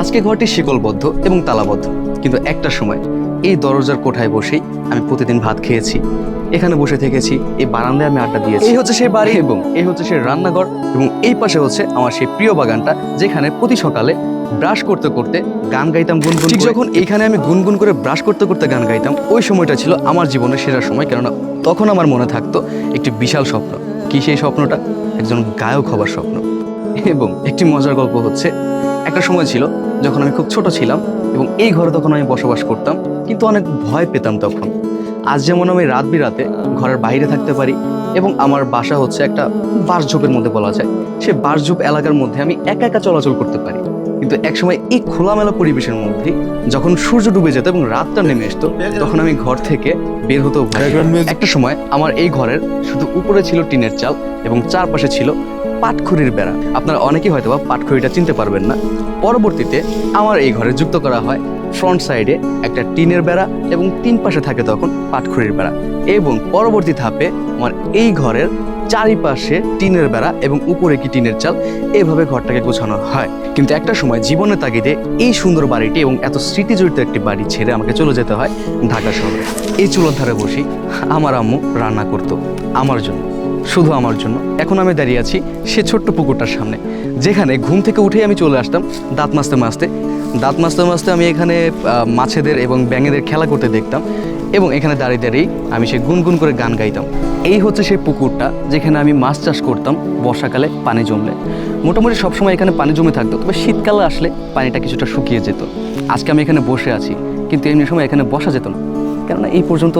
আজকে ঘরটি শিকলবদ্ধ এবং তালাবদ্ধ, কিন্তু একটা সময় এই দরজার কোঠায় বসেই আমি প্রতিদিন ভাত খেয়েছি, এখানে বসে থেকেছি, এই বারান্দায় আমি আড্ডা দিয়েছি। এই হচ্ছে সেই বাড়ি এবং এই হচ্ছে সেই রান্নাঘর এবং এই পাশে হচ্ছে আমার সেই প্রিয় বাগানটা, যেখানে প্রতি সকালে ব্রাশ করতে করতে গান গাইতাম গুনগুন। ঠিক যখন এইখানে আমি গুনগুন করে ব্রাশ করতে করতে গান গাইতাম, ওই সময়টা ছিল আমার জীবনের সেরা সময়, কেননা তখন আমার মনে থাকতো একটি বিশাল স্বপ্ন। কি সেই স্বপ্নটা? একজন গায়ক হবার স্বপ্ন। এবং একটি মজার গল্প হচ্ছে, একটা সময় ছিল যখন আমি খুব ছোট ছিলাম এবং এই ঘরে তখন আমি বসবাস করতাম, কিন্তু অনেক ভয় পেতাম তখন। আজ যেমন আমি রাত বিরাতে ঘরের বাইরে থাকতে পারি এবং আমার বাসা হচ্ছে একটা বাঁশঝোপের মধ্যে বলা যায়, সে বাঁশঝোপ এলাকার মধ্যে আমি একা একা চলাচল করতে পারি, কিন্তু একসময় এই খোলামেলা পরিবেশের মধ্যে যখন সূর্য ডুবে যেত এবং রাতটা নেমে আসতো, তখন আমি ঘর থেকে বের হতেও ভয় পেতাম। একটা সময় আমার এই ঘরের শুধু উপরে ছিল টিনের চাল এবং চারপাশে ছিল পাটখড়ির বেড়া। আপনারা অনেকেই হয়তো বা পাটখড়িটা চিনতে পারবেন না। পরবর্তীতে আমার এই ঘরে যুক্ত করা হয় ফ্রন্ট সাইডে একটা টিনের বেড়া এবং তিন পাশে থাকে তখন পাটখড়ির বেড়া, এবং পরবর্তী ধাপে আমার এই ঘরের চারিপাশে টিনের বেড়া এবং উপরে কি টিনের চাল, এভাবে ঘরটাকে গোছানো হয়। কিন্তু একটা সময় জীবনের তাগিদে এই সুন্দর বাড়িটি এবং এত স্মৃতিজড়িত একটি বাড়ি ছেড়ে আমাকে চলে যেতে হয় ঢাকা শহরে। এই চুলোর ধারে বসি আমার আম্মু রান্না করতো আমার জন্য, শুধু আমার জন্য। এখন আমি দাঁড়িয়ে আছি সে ছোট্ট পুকুরটার সামনে, যেখানে ঘুম থেকে উঠেই আমি চলে আসতাম দাঁত মাজতে আমি এখানে মাছেদের এবং ব্যাঙেদের খেলা করতে দেখতাম, এবং এখানে দাঁড়িয়ে দাঁড়িয়ে আমি সে গুনগুন করে গান গাইতাম। এই হচ্ছে সেই পুকুরটা যেখানে আমি মাছ চাষ করতাম বর্ষাকালে পানি জমলে। মোটামুটি সবসময় এখানে পানি জমে থাকতো, তবে শীতকালে আসলে পানিটা কিছুটা শুকিয়ে যেত। আজকে আমি এখানে বসে আছি, কিন্তু এমনি সময় এখানে বসা যেত না, কেননা এই পর্যন্ত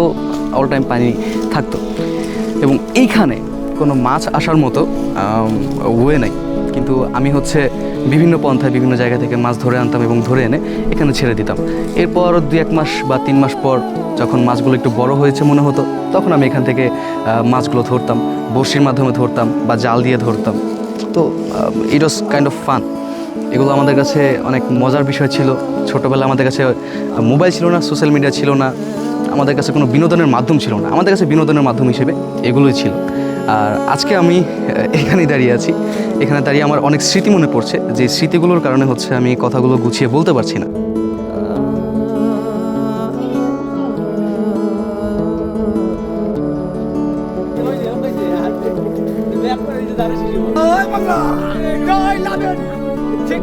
অল টাইম পানি থাকতো এবং এইখানে কোনো মাছ আসার মতো ওয়ে নাই। কিন্তু আমি হচ্ছে বিভিন্ন পন্থায় বিভিন্ন জায়গা থেকে মাছ ধরে আনতাম এবং ধরে এনে এখানে ছেড়ে দিতাম। এরপর 2-1 মাস বা 3 মাস পর যখন মাছগুলো একটু বড় হয়েছে মনে হতো, তখন আমি এখান থেকে মাছগুলো ধরতাম, বড়শির মাধ্যমে ধরতাম বা জাল দিয়ে ধরতাম। তো ইট ওয়াজ কাইন্ড অফ ফান। এগুলো আমাদের কাছে অনেক মজার বিষয় ছিল। ছোটোবেলায় আমাদের কাছে মোবাইল ছিল না, সোশ্যাল মিডিয়া ছিল না, আমাদের কাছে কোনো বিনোদনের মাধ্যম ছিল না। আমাদের কাছে বিনোদনের মাধ্যম হিসেবে এগুলোই ছিল। আর আজকে আমি এখানেই দাঁড়িয়ে আছি। এখানে দাঁড়িয়ে আমার অনেক স্মৃতি মনে পড়ছে, যে স্মৃতিগুলোর কারণে হচ্ছে আমি কথাগুলো গুছিয়ে বলতে পারছি না। ঠিক